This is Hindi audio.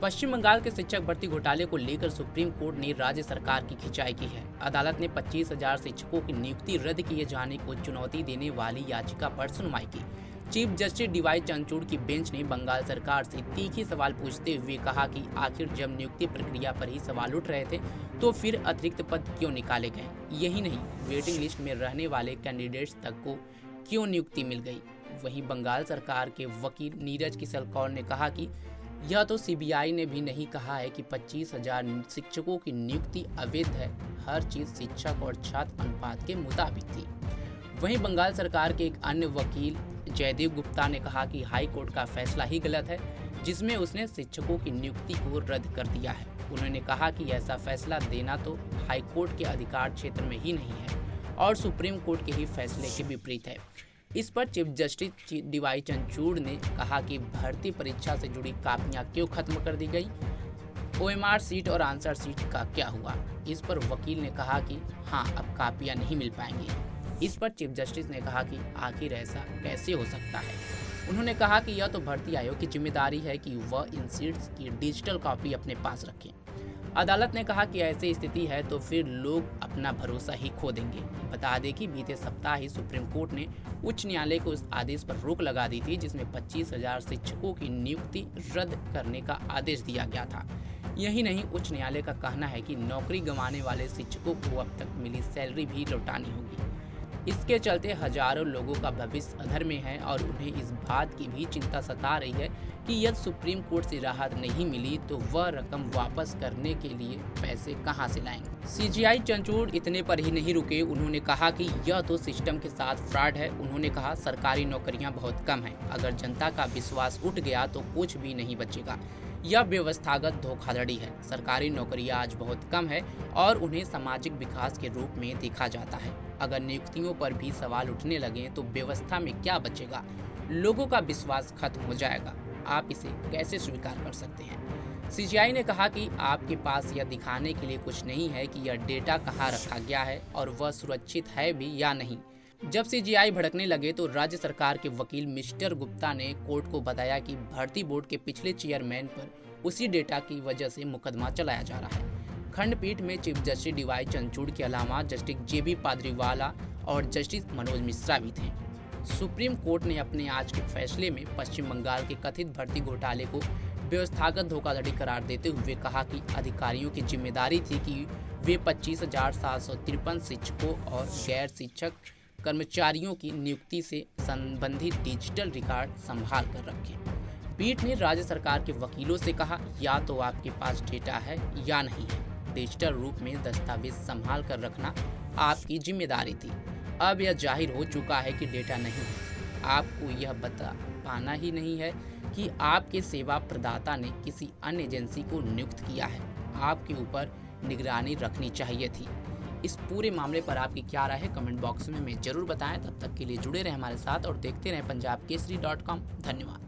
पश्चिम बंगाल के शिक्षक भर्ती घोटाले को लेकर सुप्रीम कोर्ट ने राज्य सरकार की खिंचाई की है। अदालत ने 25,000 शिक्षकों की नियुक्ति रद्द किए जाने को चुनौती देने वाली याचिका पर सुनवाई की। चीफ जस्टिस डीवाई चंद्रचूड़ की बेंच ने बंगाल सरकार से तीखे सवाल पूछते हुए कहा कि आखिर जब नियुक्ति प्रक्रिया पर ही सवाल उठ रहे थे तो फिर अतिरिक्त पद क्यों निकाले गए। यही नहीं, वेटिंग लिस्ट में रहने वाले कैंडिडेट्स तक को क्यों नियुक्ति मिल गई। वहीं बंगाल सरकार के वकील नीरज किशोर कौर ने कहा कि यह तो सीबीआई ने भी नहीं कहा है कि 25,000 शिक्षकों की नियुक्ति अवैध है। हर चीज शिक्षक और छात्र अनुपात के मुताबिक थी। वहीं बंगाल सरकार के एक अन्य वकील जयदेव गुप्ता ने कहा कि हाई कोर्ट का फैसला ही गलत है, जिसमें उसने शिक्षकों की नियुक्ति को रद्द कर दिया है। उन्होंने कहा कि ऐसा फैसला देना तो हाई कोर्ट के अधिकार क्षेत्र में ही नहीं है और सुप्रीम कोर्ट के ही फैसले के विपरीत है। इस पर चीफ जस्टिस डीवाई चंद्रचूड़ ने कहा कि भर्ती परीक्षा से जुड़ी कापियां क्यों खत्म कर दी गई, ओएमआर सीट और आंसर सीट का क्या हुआ। इस पर वकील ने कहा कि हाँ, अब कापियां नहीं मिल पाएंगी। इस पर चीफ जस्टिस ने कहा कि आखिर ऐसा कैसे हो सकता है। उन्होंने कहा कि यह तो भर्ती आयोग की जिम्मेदारी है कि वह इन सीट्स की डिजिटल कॉपी अपने पास रखें। अदालत ने कहा कि ऐसी स्थिति है तो फिर लोग अपना भरोसा ही खो देंगे। बता दें कि बीते सप्ताह ही सुप्रीम कोर्ट ने उच्च न्यायालय को इस आदेश पर रोक लगा दी थी, जिसमें 25,000 शिक्षकों की नियुक्ति रद्द करने का आदेश दिया गया था। यही नहीं, उच्च न्यायालय का कहना है कि नौकरी गंवाने वाले शिक्षकों को अब तक मिली सैलरी भी लौटानी होगी। इसके चलते हजारों लोगों का भविष्य अधर में है और उन्हें इस बात की भी चिंता सता रही है कि यदि सुप्रीम कोर्ट से राहत नहीं मिली तो वह रकम वापस करने के लिए पैसे कहां से लाएंगे। सीजीआई चंद्रचूड़ इतने पर ही नहीं रुके। उन्होंने कहा कि यह तो सिस्टम के साथ फ्रॉड है। उन्होंने कहा सरकारी नौकरियां बहुत कम हैं। अगर जनता का विश्वास उठ गया तो कुछ भी नहीं बचेगा। यह व्यवस्थागत धोखाधड़ी है। सरकारी नौकरियां आज बहुत कम है और उन्हें सामाजिक विकास के रूप में देखा जाता है। अगर नियुक्तियों पर भी सवाल उठने लगे तो व्यवस्था में क्या बचेगा, लोगों का विश्वास खत्म हो जाएगा। आप इसे कैसे स्वीकार कर सकते हैं। सीजीआई ने कहा कि आपके पास यह दिखाने के लिए कुछ नहीं है कि यह डेटा कहाँ रखा गया है और वह सुरक्षित है भी या नहीं। जब सीजीआई भड़कने लगे तो राज्य सरकार के वकील मिस्टर गुप्ता ने कोर्ट को बताया कि भर्ती बोर्ड के पिछले चेयरमैन पर उसी डेटा की वजह से मुकदमा चलाया जा रहा है। खंडपीठ में चीफ जस्टिस डीवाई चंद्रचूड़ के अलावा जस्टिस जेबी पाद्रीवाला और जस्टिस मनोज मिश्रा भी थे। सुप्रीम कोर्ट ने अपने आज के फैसले में पश्चिम बंगाल के कथित भर्ती घोटाले को व्यवस्थागत धोखाधड़ी करार देते हुए कहा कि अधिकारियों की जिम्मेदारी थी कि वे 25,753 शिक्षकों और गैर शिक्षक कर्मचारियों की नियुक्ति से संबंधित डिजिटल रिकॉर्ड संभाल कर रखें। पीठ ने राज्य सरकार के वकीलों से कहा, या तो आपके पास डेटा है या नहीं है। डिजिटल रूप में दस्तावेज संभाल कर रखना आपकी जिम्मेदारी थी। अब यह जाहिर हो चुका है कि डेटा नहीं है। आपको यह बता पाना ही नहीं है कि आपके सेवा प्रदाता ने किसी अन्य एजेंसी को नियुक्त किया है। आपके ऊपर निगरानी रखनी चाहिए थी। इस पूरे मामले पर आपकी क्या राय है, कमेंट बॉक्स में हमें जरूर बताएं। तब तक के लिए जुड़े रहें हमारे साथ और देखते रहें पंजाबकेसरी.com। धन्यवाद।